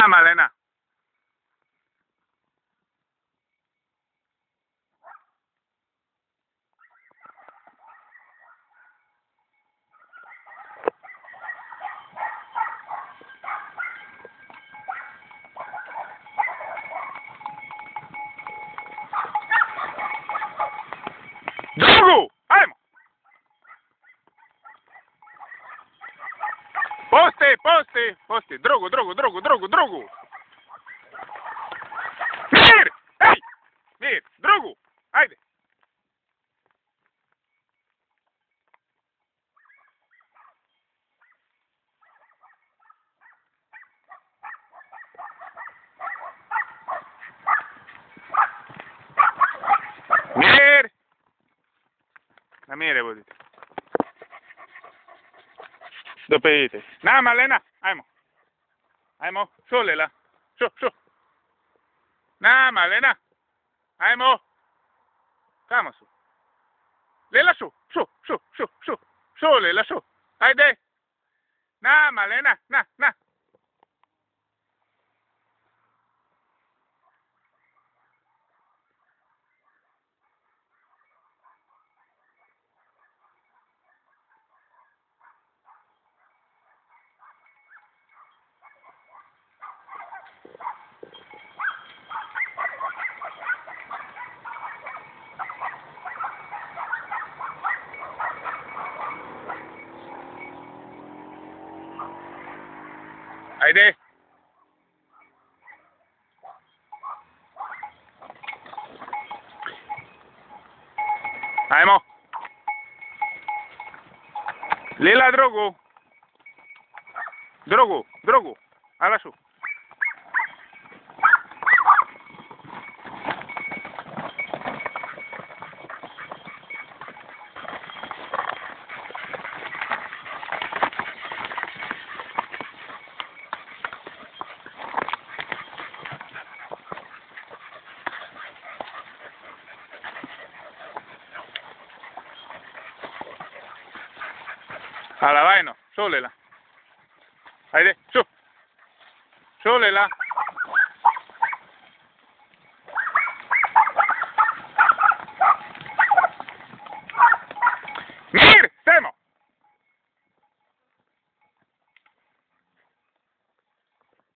Na, Malena. Drugu! Ajmo! Posti! Drugu! Mir! Ej! Mir! Drugu! Ajde! Mir! Na mire budite. Dopedite. Na, Malena, ajmo. Ajmo, su Lela. Su. Na, Malena. Ajmo. Kamo su? Lela su. Su, Lela, su. Ajde. Na, Malena, na. Ajde. Ajmo. Lela, drugu. Drugu. Ala su. Ala, vaino. Su, Lela. Ajde, su. Su, Lela.